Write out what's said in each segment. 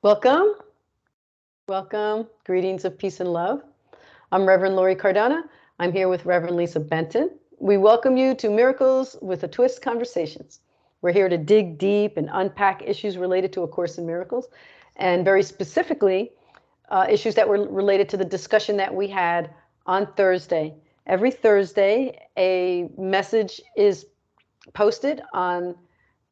Welcome, welcome. Greetings of peace and love. I'm Reverend Lori Cardona. I'm here with Reverend Lisa Benton. We welcome you to Miracles with a Twist Conversations. We're here to dig deep and unpack issues related to A Course in Miracles, and very specifically, issues that were related to the discussion that we had on Thursday. Every Thursday, a message is posted on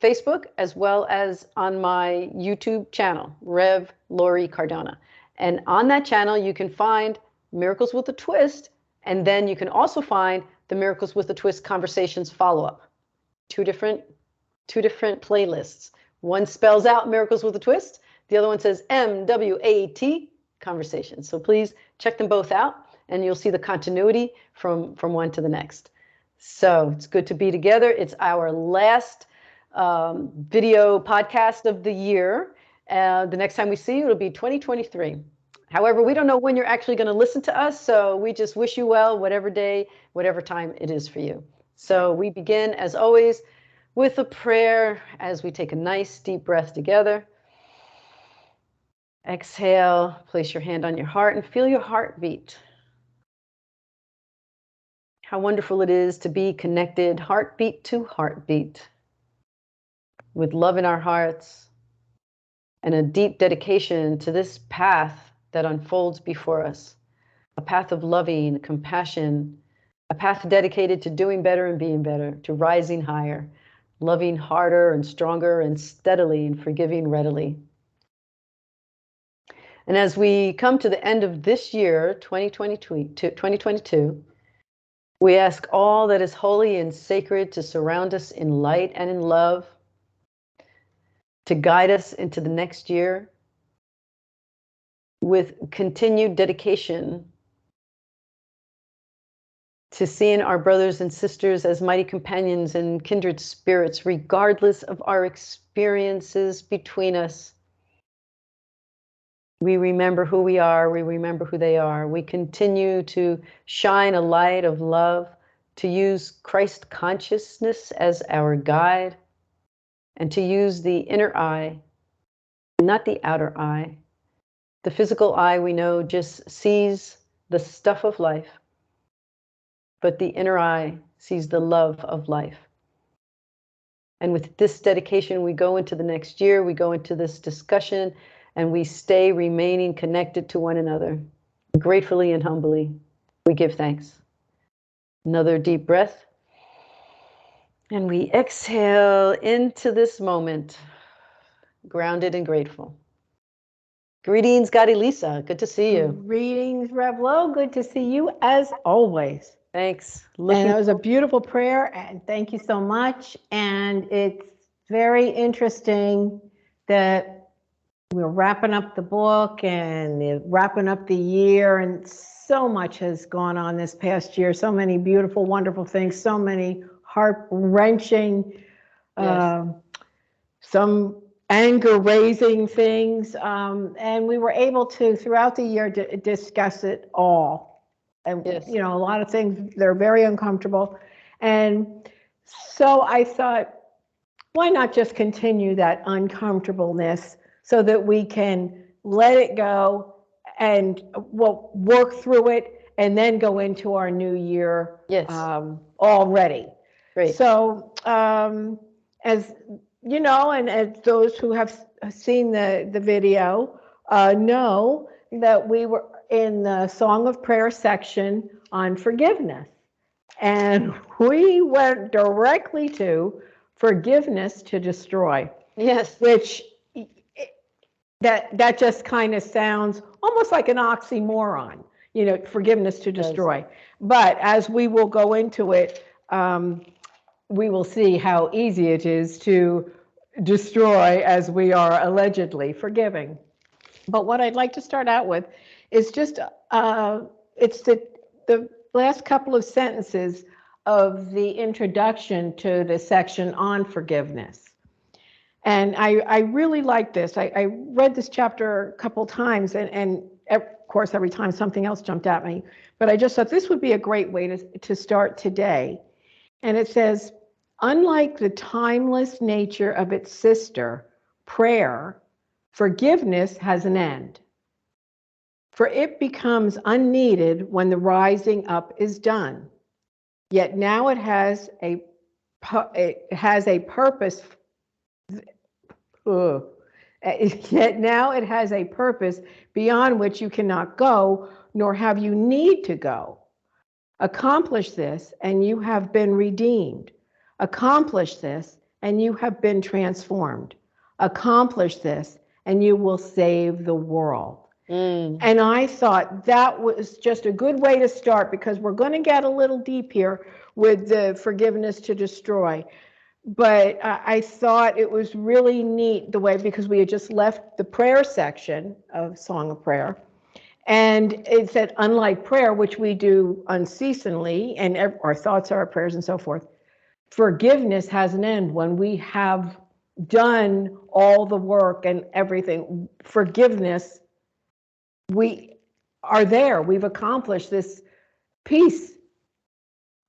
Facebook as well as on my YouTube channel, Rev Lori Cardona. And on that channel, you can find Miracles with a Twist, and then you can also find the Miracles with a Twist Conversations follow-up. Two different playlists. One spells out Miracles with a Twist. The other one says MWAT Conversations. So please check them both out, and you'll see the continuity from one to the next. So it's good to be together. It's our last video podcast of the year. The next time we see you, it'll be 2023. However, we don't know when you're actually going to listen to us, so we just wish you well, whatever day, whatever time it is for you. So we begin, as always, with a prayer as we take a nice deep breath together. Exhale, place your hand on your heart and feel your heartbeat. How wonderful it is to be connected heartbeat to heartbeat, with love in our hearts and a deep dedication to this path that unfolds before us, a path of loving, compassion, a path dedicated to doing better and being better, to rising higher, loving harder and stronger and steadily and forgiving readily. And as we come to the end of this year, 2022, we ask all that is holy and sacred to surround us in light and in love, to guide us into the next year with continued dedication to seeing our brothers and sisters as mighty companions and kindred spirits, regardless of our experiences between us. We remember who we are, we remember who they are. We continue to shine a light of love, to use Christ consciousness as our guide, and to use the inner eye, not the outer eye. The physical eye, we know, just sees the stuff of life, but the inner eye sees the love of life. And with this dedication, we go into the next year, we go into this discussion, and we stay remaining connected to one another. Gratefully and humbly, we give thanks. Another deep breath. And we exhale into this moment, grounded and grateful. Greetings, Gadi Lisa. Good to see you. Greetings, Revlo. Good to see you as always. Thanks. And it was a beautiful prayer, and thank you so much. And it's very interesting that we're wrapping up the book and wrapping up the year, and so much has gone on this past year. So many beautiful, wonderful things, so many heart-wrenching, some anger-raising things, and we were able to, throughout the year, discuss it all. And, you know, a lot of things, they're very uncomfortable. And so I thought, why not just continue that uncomfortableness so that we can let it go and we'll work through it and then go into our new year all ready. Great. So as you know, and as those who have seen the video know that we were in the Song of Prayer section on forgiveness. And we went directly to Forgiveness to Destroy. Yes. Which that just kind of sounds almost like an oxymoron, you know, forgiveness to destroy. But as we will go into it, we will see how easy it is to destroy as we are allegedly forgiving. But what I'd like to start out with is just, it's the last couple of sentences of the introduction to the section on forgiveness. And I really like this. I read this chapter a couple times, and of course, every time something else jumped at me. But I just thought this would be a great way to start today. And it says, unlike the timeless nature of its sister, prayer, forgiveness has an end. For it becomes unneeded when the rising up is done. Yet now it has a purpose. Yet now it has a purpose beyond which you cannot go, nor have you need to go. Accomplish this, and you have been redeemed. Accomplish this, and you have been transformed. Accomplish this, and you will save the world. And I thought that was just a good way to start, because we're going to get a little deep here with the forgiveness to destroy. But I thought it was really neat the way, because we had just left the prayer section of Song of Prayer. And it said, unlike prayer, which we do unceasingly, and our thoughts are our prayers and so forth, forgiveness has an end when we have done all the work and everything. Forgiveness, we are there. We've accomplished this peace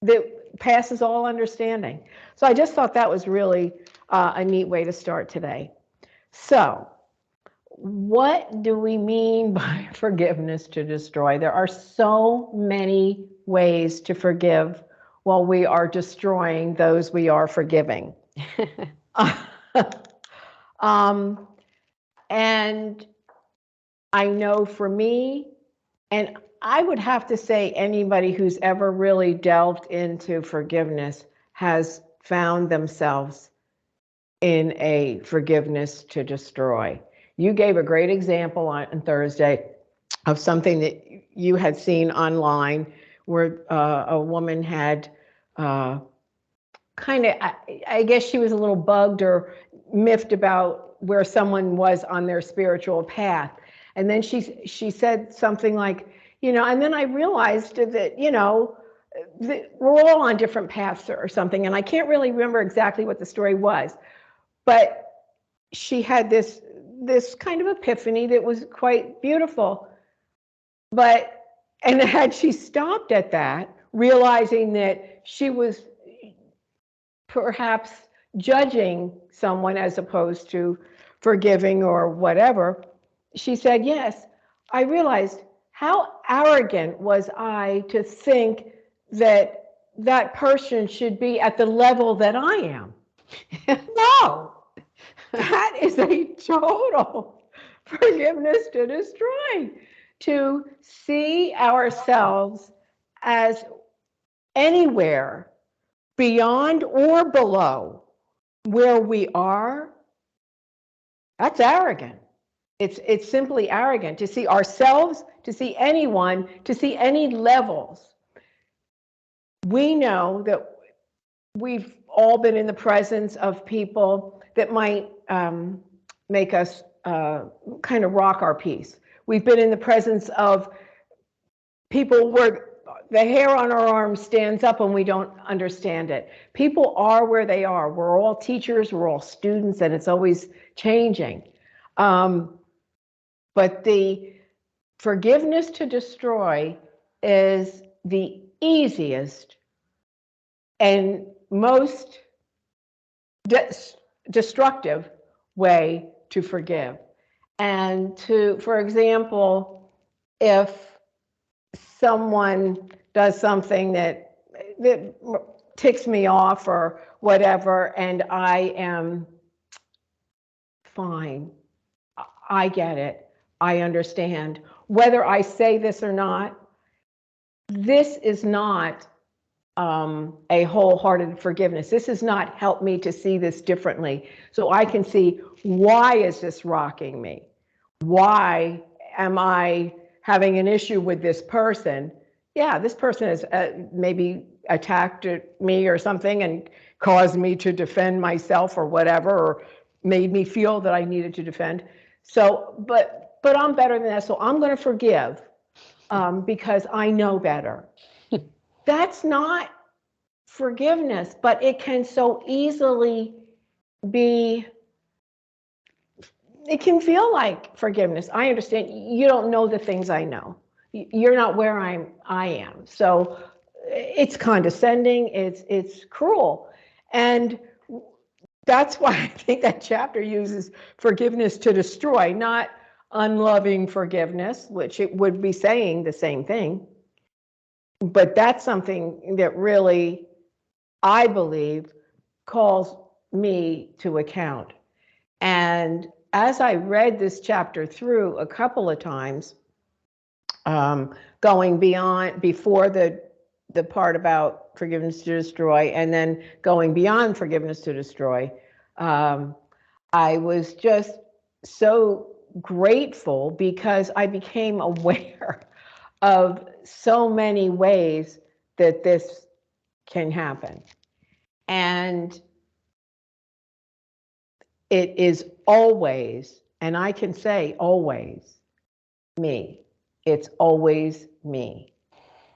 that passes all understanding. So I just thought that was really a neat way to start today. So what do we mean by forgiveness to destroy? There are so many ways to forgive while we are destroying those we are forgiving. And I know for me, and I would have to say anybody who's ever really delved into forgiveness has found themselves in a forgiveness to destroy. You gave a great example on Thursday of something that you had seen online where a woman had kind of, I guess she was a little bugged or miffed about where someone was on their spiritual path. And then she said something like, and then I realized that, we're all on different paths or something. And I can't really remember exactly what the story was, but she had this kind of epiphany that was quite beautiful. And had she stopped at that, realizing that she was perhaps judging someone as opposed to forgiving or whatever, she said, yes, I realized how arrogant was I to think that that person should be at the level that I am. No, that is a total forgiveness to destroy. To see ourselves as anywhere beyond or below where we are, that's arrogant. It's simply arrogant to see ourselves, to see anyone, to see any levels. We know that we've all been in the presence of people that might make us kind of rock our peace. We've been in the presence of people where the hair on our arm stands up and we don't understand it. People are where they are. We're all teachers, we're all students, and it's always changing. But the forgiveness to destroy is the easiest and most destructive way to forgive. And for example, if someone does something that ticks me off or whatever, and I am fine, I get it, I understand. Whether I say this or not, this is not a wholehearted forgiveness. This has not helped me to see this differently. So I can see, why is this rocking me? Why am I having an issue with this person? Yeah, this person has maybe attacked me or something and caused me to defend myself or whatever, or made me feel that I needed to defend. So, but I'm better than that, so I'm going to forgive because I know better. That's not forgiveness, but it can so easily be, it can feel like forgiveness. I understand you don't know the things I know. You're not where I am. So it's condescending, it's cruel. And that's why I think that chapter uses forgiveness to destroy, not unloving forgiveness, which it would be saying the same thing. But that's something that really, I believe, calls me to account. And as I read this chapter through a couple of times, going before the part about forgiveness to destroy, and then going beyond forgiveness to destroy, I was just so grateful because I became aware of so many ways that this can happen. And it is always, and I can say always, me. It's always me.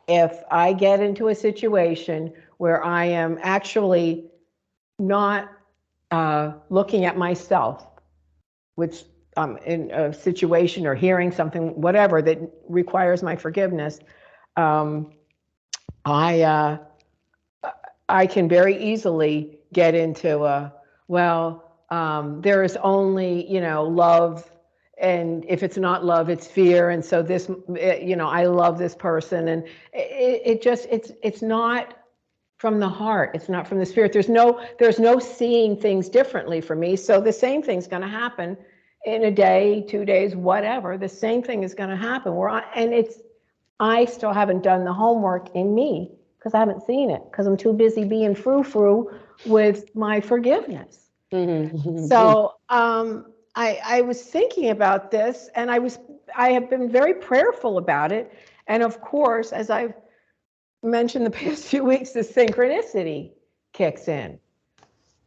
If I get into a situation where I am actually not looking at myself, which in a situation or hearing something, whatever, that requires my forgiveness, I can very easily get into there is only, love, and if it's not love, it's fear, and so this, I love this person, and it's not from the heart, it's not from the spirit. There's no seeing things differently for me, so the same thing's going to happen in a day, 2 days, whatever. The same thing is going to happen. I still haven't done the homework in me because I haven't seen it, because I'm too busy being frou-frou with my forgiveness. So I was thinking about this, and I have been very prayerful about it. And of course, as I've mentioned the past few weeks, the synchronicity kicks in.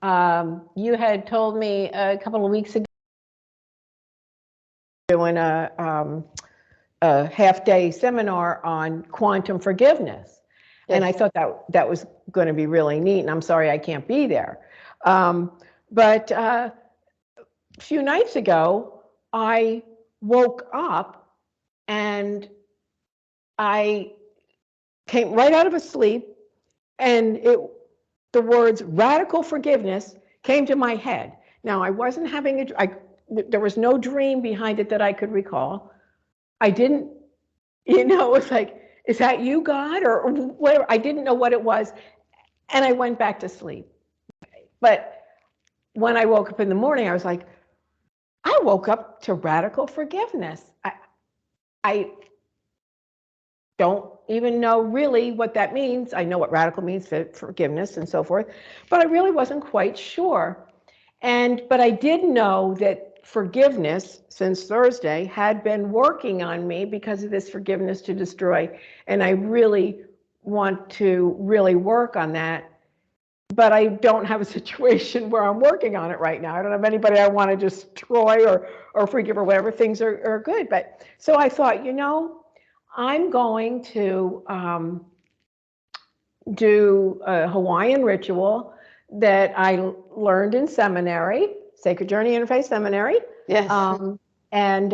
You had told me a couple of weeks ago doing a half-day seminar on quantum forgiveness. Yes. And I thought that was going to be really neat, and I'm sorry I can't be there. But a few nights ago, I woke up and I came right out of a sleep, and the words radical forgiveness came to my head. Now, I wasn't having there was no dream behind it that I could recall. I didn't, it was like, is that you, God? Or whatever. I didn't know what it was. And I went back to sleep. But when I woke up in the morning, I was like, I woke up to radical forgiveness. I don't even know really what that means. I know what radical means, forgiveness and so forth, but I really wasn't quite sure. But I did know that forgiveness, since Thursday, had been working on me because of this forgiveness to destroy. And I really want to really work on that. But I don't have a situation where I'm working on it right now. I don't have anybody I want to destroy or forgive or whatever. Things are good. But so I thought, I'm going to do a Hawaiian ritual that I learned in seminary, Sacred Journey Interfaith Seminary. Yes. And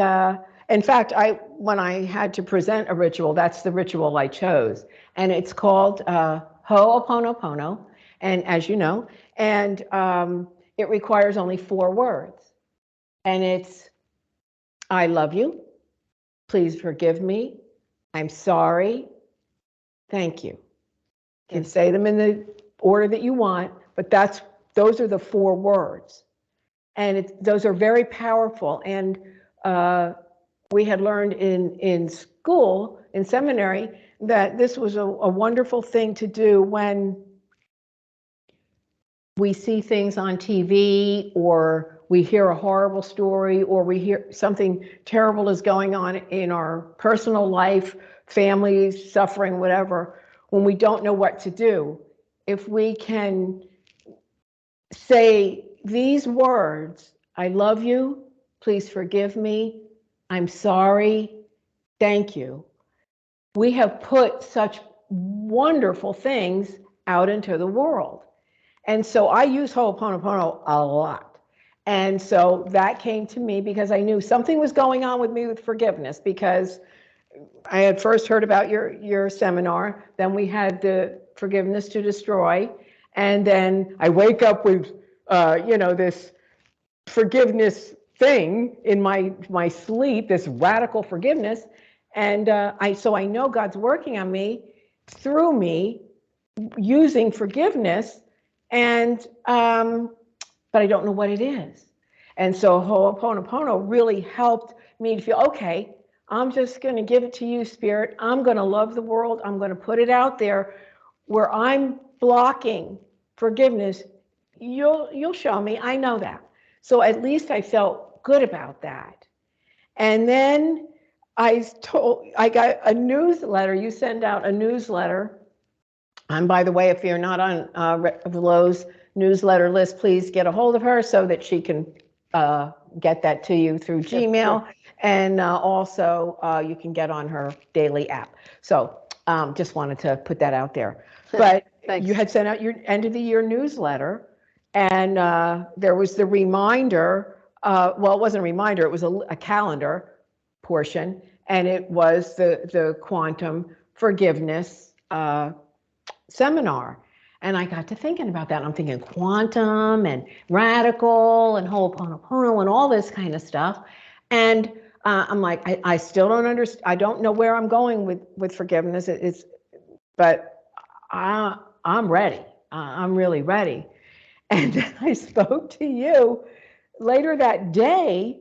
in fact, when I had to present a ritual, that's the ritual I chose. And it's called Ho'oponopono, and as you know, and it requires only 4 words. And it's, I love you, please forgive me, I'm sorry, thank you. You can say them in the order that you want, but those are the 4 words. And those are very powerful. And we had learned in school, in seminary, that this was a wonderful thing to do when we see things on TV, or we hear a horrible story, or we hear something terrible is going on in our personal life, families suffering, whatever, when we don't know what to do. If we can say these words, I love you, please forgive me, I'm sorry, thank you, we have put such wonderful things out into the world. And so I use Ho'oponopono a lot. And so that came to me because I knew something was going on with me with forgiveness, because I had first heard about your seminar, then we had the Forgiveness to Destroy, and then I wake up with this forgiveness thing in my sleep, this radical forgiveness. And so I know God's working on me through me using forgiveness, and but I don't know what it is. And so Ho'oponopono really helped me to feel, okay, I'm just going to give it to you, Spirit. I'm going to love the world. I'm going to put it out there. Where I'm blocking forgiveness, you'll show me. I know that. So at least I felt good about that. And then I got a newsletter. You send out a newsletter. And by the way, if you're not on Lowe's newsletter list, please get a hold of her so that she can get that to you through Gmail. And also you can get on her daily app. So just wanted to put that out there. But you had sent out your end of the year newsletter, and there was the reminder. Well, it wasn't a reminder, it was a calendar portion, and it was the quantum forgiveness seminar. And I got to thinking about that. And I'm thinking quantum and radical and Ho'oponopono and all this kind of stuff. And I'm like, I still don't understand. I don't know where I'm going with forgiveness. But I'm ready. I'm really ready. And then I spoke to you later that day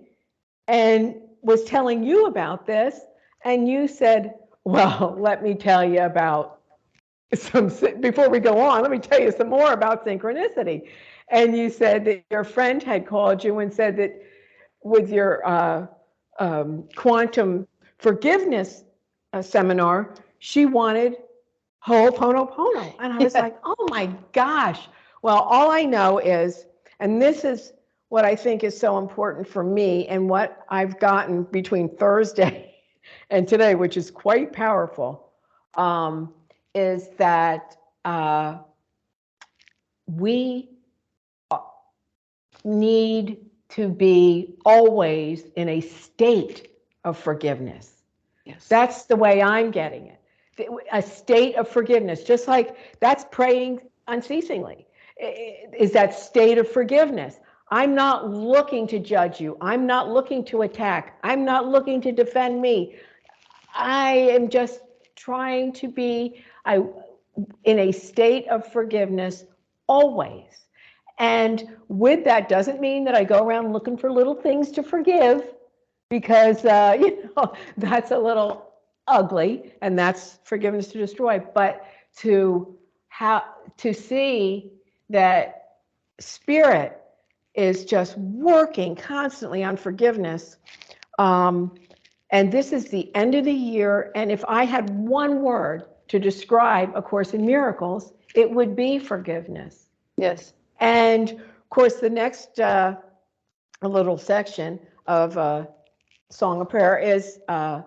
and was telling you about this. And you said, well, let me tell you about before we go on, let me tell you some more about synchronicity. And you said that your friend had called you and said that with your quantum forgiveness seminar, she wanted Ho'oponopono. And I was like, oh my gosh. Well, all I know is, and this is what I think is so important for me and what I've gotten between Thursday and today, which is quite powerful, is that we need to be always in a state of forgiveness. Yes. That's the way I'm getting it. A state of forgiveness, just like that's praying unceasingly, is that state of forgiveness. I'm not looking to judge you. I'm not looking to attack. I'm not looking to defend me. I am just trying to be in a state of forgiveness always. And with that doesn't mean that I go around looking for little things to forgive, because that's a little ugly, and that's forgiveness to destroy. But to see that Spirit is just working constantly on forgiveness. And this is the end of the year. And if I had one word to describe A Course in Miracles, it would be forgiveness. Yes. And of course, the next little section of Song of Prayer is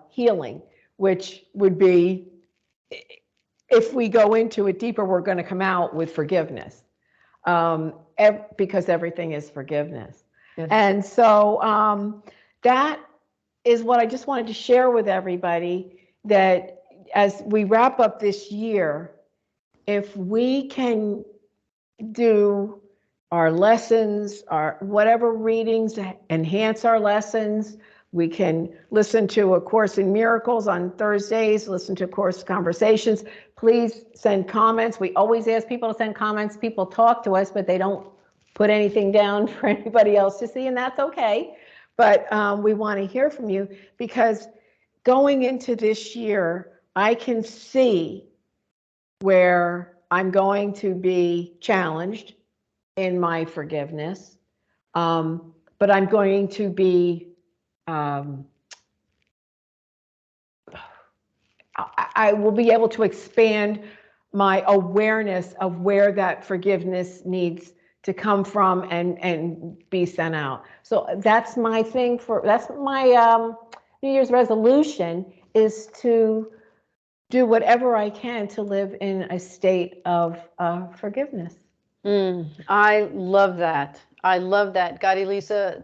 healing, which would be, if we go into it deeper, we're going to come out with forgiveness, because everything is forgiveness. Yes. And so that is what I just wanted to share with everybody, that as we wrap up this year, if we can do our lessons, our whatever readings to enhance our lessons, we can listen to A Course in Miracles on Thursdays, listen to Course Conversations. Please send comments. We always ask people to send comments. People talk to us, but they don't put anything down for anybody else to see, and that's okay. But we want to hear from you, because going into this year, I can see where I'm going to be challenged in my forgiveness, but I'm going to be, I will be able to expand my awareness of where that forgiveness needs to come from and be sent out. So that's my thing that's my New Year's resolution, is to do whatever I can to live in a state of forgiveness. I love that. I love that, Gadi Lisa,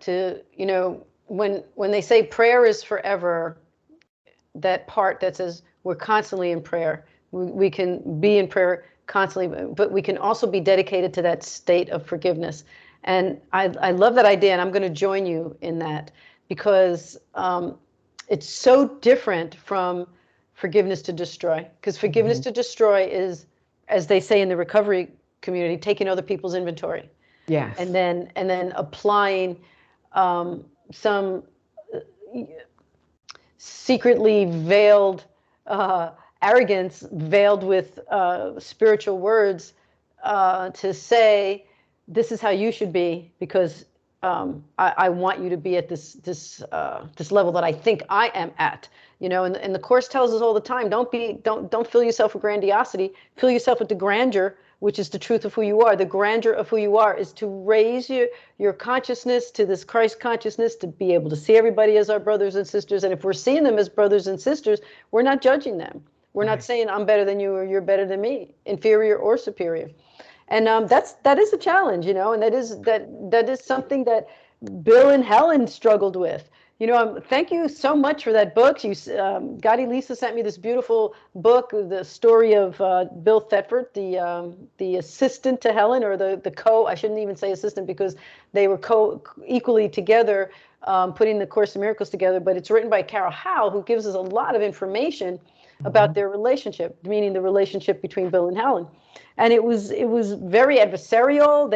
when they say prayer is forever, that part that says we're constantly in prayer, we can be in prayer constantly, but we can also be dedicated to that state of forgiveness. And I love that idea, and I'm going to join you in that, because it's so different from forgiveness to destroy. Because forgiveness to destroy is, as they say in the recovery community, taking other people's inventory. Yes. And then applying some secretly veiled arrogance, veiled with spiritual words, to say, this is how you should be, because I want you to be at this level that I think I am at. And the Course tells us all the time, don't fill yourself with grandiosity, fill yourself with the grandeur, which is the truth of who you are. The grandeur of who you are is to raise your consciousness to this Christ consciousness, to be able to see everybody as our brothers and sisters. And if we're seeing them as brothers and sisters, we're not judging them. We're not saying I'm better than you or you're better than me, inferior or superior. And that is a challenge, and that is something that Bill and Helen struggled with. Thank you so much for that book. Gotti Lisa sent me this beautiful book, the story of Bill Thetford, the assistant to Helen, or I shouldn't even say assistant, because they were equally together, putting the Course in Miracles together. But it's written by Carol Howe, who gives us a lot of information about their relationship, meaning the relationship between Bill and Helen. And it was very adversarial.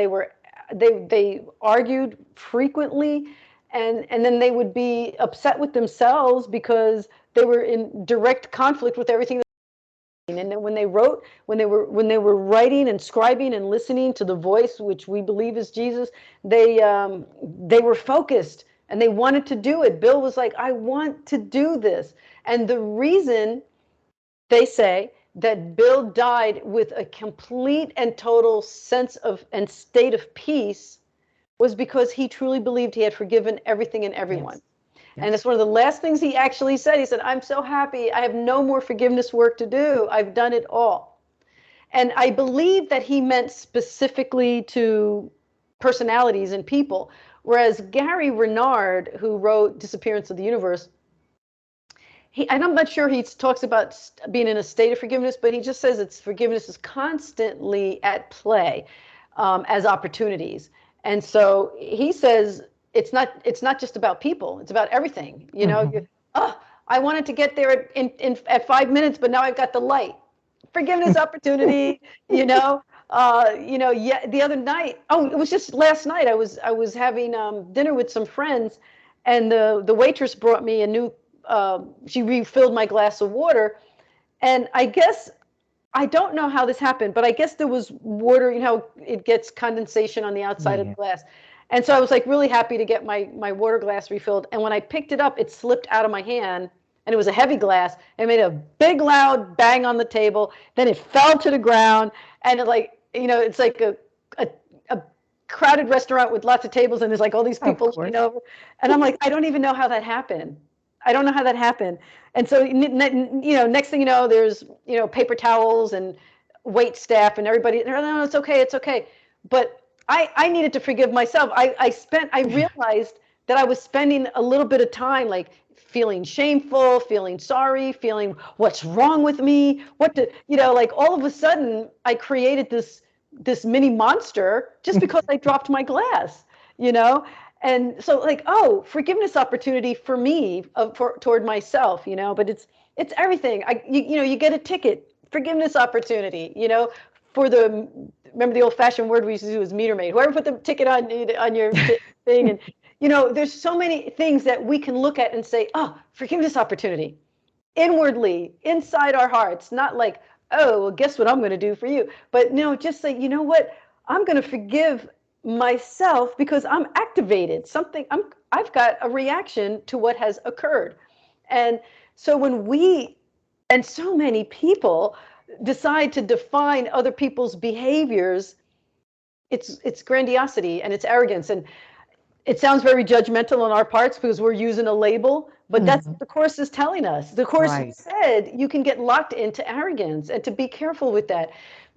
They argued frequently, and then they would be upset with themselves because they were in direct conflict with everything. And then when they were writing and scribing and listening to the voice, which we believe is Jesus, they were focused and they wanted to do it. Bill was like, I want to do this. And the reason, they say, that Bill died with a complete and total sense of and state of peace was because he truly believed he had forgiven everything and everyone. Yes. And it's one of the last things he actually said. He said, I'm so happy. I have no more forgiveness work to do. I've done it all. And I believe that he meant specifically to personalities and people. Whereas Gary Renard, who wrote Disappearance of the Universe, and I'm not sure he talks about being in a state of forgiveness, but he just says forgiveness is constantly at play as opportunities. And so he says it's not just about people; it's about everything. I wanted to get there at 5 minutes, but now I've got the light. Forgiveness opportunity. Yeah, the other night. Oh, it was just last night. I was having dinner with some friends, and the waitress brought me a new. She refilled my glass of water, and I guess, I don't know how this happened, but I guess there was water, it gets condensation on the outside of the glass. And so I was like really happy to get my water glass refilled. And when I picked it up, it slipped out of my hand, and it was a heavy glass. It made a big loud bang on the table. Then it fell to the ground, and it's like a crowded restaurant with lots of tables, and there's like all these people looking over. And I'm like, I don't even know how that happened. I don't know how that happened. And so, next thing you know, there's, paper towels and wait staff and everybody. No, it's okay. It's okay. But I needed to forgive myself. I realized that I was spending a little bit of time like feeling shameful, feeling sorry, feeling what's wrong with me. Like all of a sudden I created this mini monster just because I dropped my glass, And so forgiveness opportunity for me, toward myself, but it's everything. You get a ticket, forgiveness opportunity, remember the old fashioned word we used to do was meter maid. Whoever put the ticket on your thing. And, there's so many things that we can look at and say, oh, forgiveness opportunity inwardly, inside our hearts, not like, oh, well, guess what I'm going to do for you. But no, just say, you know what? I'm going to forgive myself because I'm activated. I've got a reaction to what has occurred. And so and so many people decide to define other people's behaviors, it's grandiosity and it's arrogance. And it sounds very judgmental on our parts because we're using a label, but that's what the Course is telling us. The Course said you can get locked into arrogance, and to be careful with that.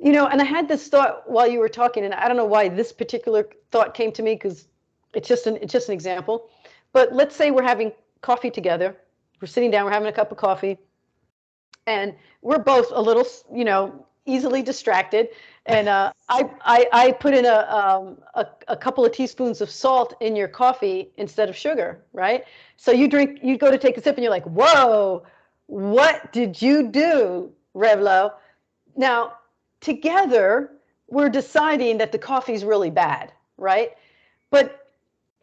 And I had this thought while you were talking, and I don't know why this particular thought came to me, because it's just an example. But let's say we're having coffee together. We're sitting down, we're having a cup of coffee, and we're both a little, easily distracted, and I put in a couple of teaspoons of salt in your coffee instead of sugar, right? So you go to take a sip, and you're like, whoa, what did you do, Revlo? Now, together, we're deciding that the coffee's really bad, right? But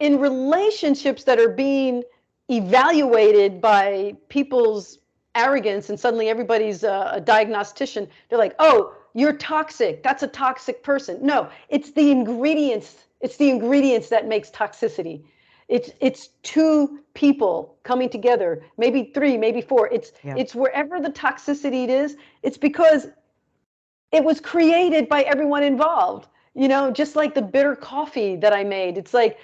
in relationships that are being evaluated by people's arrogance, and suddenly everybody's a diagnostician, they're like, oh, you're toxic. That's a toxic person. No, it's the ingredients. It's the ingredients that makes toxicity. It's two people coming together, maybe three, maybe four. It's wherever the toxicity it is. It's because it was created by everyone involved. Just like the bitter coffee that I made. It's like,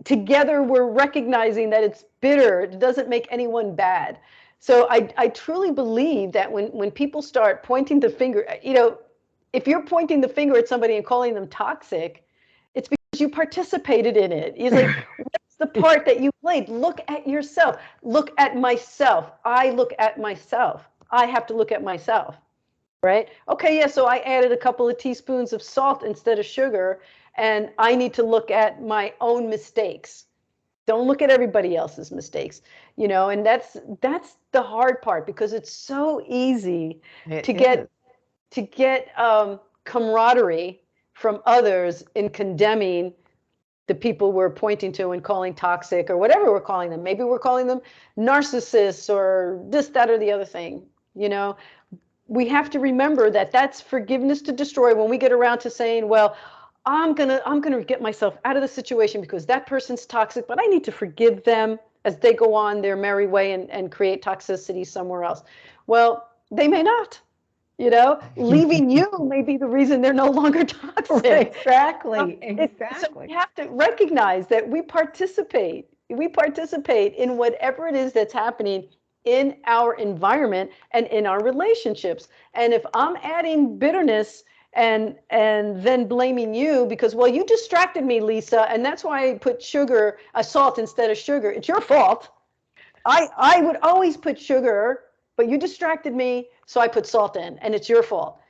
together we're recognizing that it's bitter. It doesn't make anyone bad. So I truly believe that when people start pointing the finger, if you're pointing the finger at somebody and calling them toxic, it's because you participated in it. It's like, what's the part that you played? Look at yourself. Look at myself. I look at myself. I have to look at myself. Right? Okay, yeah, so I added a couple of teaspoons of salt instead of sugar, and I need to look at my own mistakes. Don't look at everybody else's mistakes, and that's the hard part, because it's so easy to get camaraderie from others in condemning the people we're pointing to and calling toxic, or whatever we're calling them. Maybe we're calling them narcissists or this, that, or the other thing, We have to remember that that's forgiveness to destroy when we get around to saying, well, I'm gonna get myself out of the situation because that person's toxic, but I need to forgive them as they go on their merry way and create toxicity somewhere else. Well, they may not. Leaving you may be the reason they're no longer toxic. Exactly. So we have to recognize that we participate. We participate in whatever it is that's happening in our environment and in our relationships. And if I'm adding bitterness and then blaming you because, well, you distracted me, Lisa, and that's why I put salt instead of sugar. It's your fault. I would always put sugar, but you distracted me, so I put salt in, and it's your fault.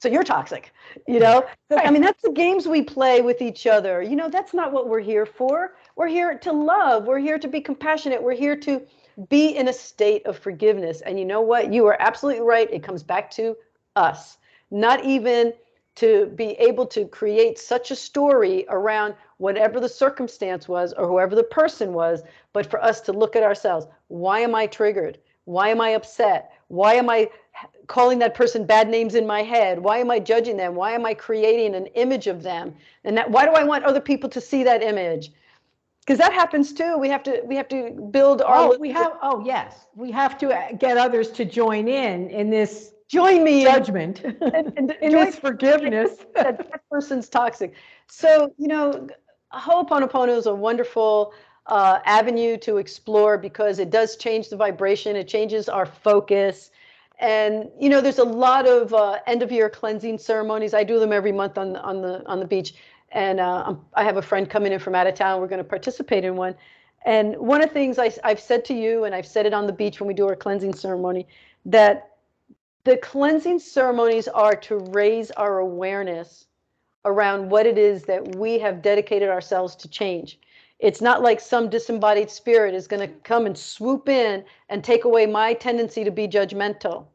So you're toxic, I mean, that's the games we play with each other. That's not what we're here for. We're here to love. We're here to be compassionate. We're here to be in a state of forgiveness. And you know what? You are absolutely right. It comes back to us, not even to be able to create such a story around whatever the circumstance was or whoever the person was, but for us to look at ourselves. Why am I triggered? Why am I upset? Why am I calling that person bad names in my head? Why am I judging them? Why am I creating an image of them? And why do I want other people to see that image? Because that happens too. We have to build our. Yes, we have to get others to join in this. Join me judgment in this forgiveness. that person's toxic. So Ho'oponopono is a wonderful avenue to explore because it does change the vibration. It changes our focus. And there's a lot of end of year cleansing ceremonies. I do them every month on the beach. And I have a friend coming in from out of town. We're going to participate in one. And one of the things I've said to you, and I've said it on the beach when we do our cleansing ceremony, that the cleansing ceremonies are to raise our awareness around what it is that we have dedicated ourselves to change. It's not like some disembodied spirit is going to come and swoop in and take away my tendency to be judgmental.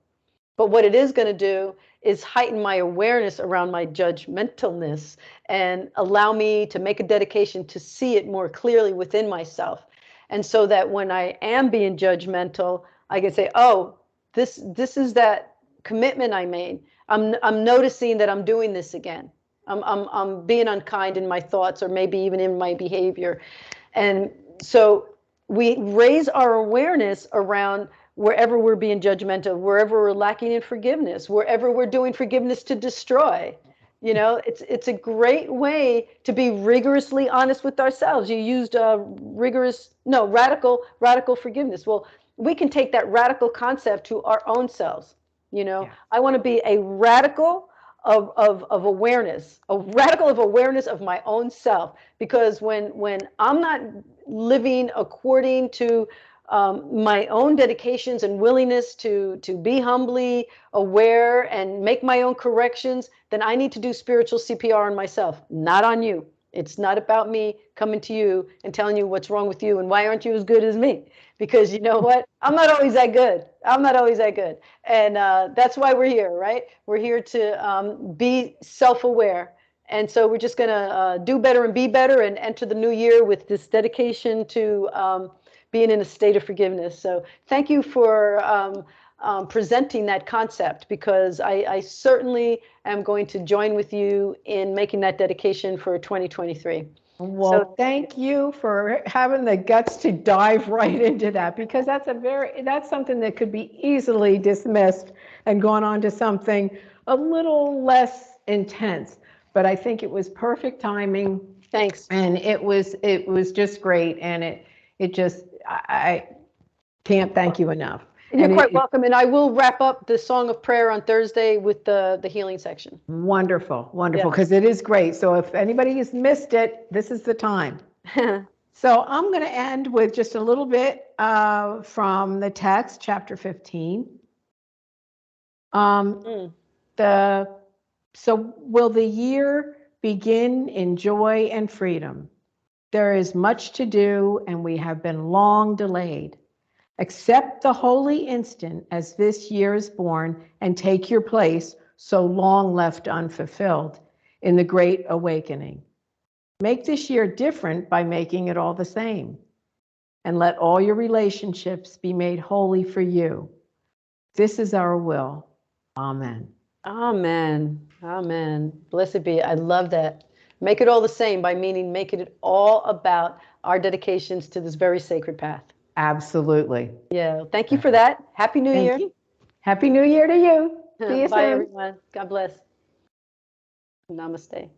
But what it is going to do is heighten my awareness around my judgmentalness and allow me to make a dedication to see it more clearly within myself. And so that when I am being judgmental, I can say, oh, this is that commitment I made. I'm noticing that I'm doing this again. I'm being unkind in my thoughts or maybe even in my behavior. And so we raise our awareness around wherever we're being judgmental, wherever we're lacking in forgiveness, wherever we're doing forgiveness to destroy. It's a great way to be rigorously honest with ourselves. You used radical forgiveness. Well, we can take that radical concept to our own selves. I want to be a radical of awareness, a radical of awareness of my own self. Because when I'm not living according to my own dedications and willingness to be humbly aware and make my own corrections, then I need to do spiritual CPR on myself, not on you. It's not about me coming to you and telling you what's wrong with you and why aren't you as good as me? Because you know what? I'm not always that good. I'm not always that good. And that's why we're here, right? We're here to be self-aware. And so we're just going to do better and be better and enter the new year with this dedication to being in a state of forgiveness. So thank you for presenting that concept, because I certainly am going to join with you in making that dedication for 2023. Well, So thank you for having the guts to dive right into that, because that's something that could be easily dismissed and gone on to something a little less intense. But I think it was perfect timing. Thanks. And it was just great. And it just, I can't thank you enough. You're quite welcome. And I will wrap up the Song of Prayer on Thursday with the healing section. Wonderful, wonderful, because it is great. So if anybody has missed it, this is the time. So I'm going to end with just a little bit from the text, chapter 15. So will the year begin in joy and freedom? There is much to do, and we have been long delayed. Accept the holy instant as this year is born, and take your place, so long left unfulfilled, in the great awakening. Make this year different by making it all the same, and let all your relationships be made holy for you. This is our will. Amen. Amen. Amen. Blessed be. I love that. Make it all the same by meaning making it all about our dedications to this very sacred path. Absolutely. Yeah. Thank you for that. Happy New Year. Thank you. Happy New Year to you. See you Bye, soon. everyone. God bless. Namaste.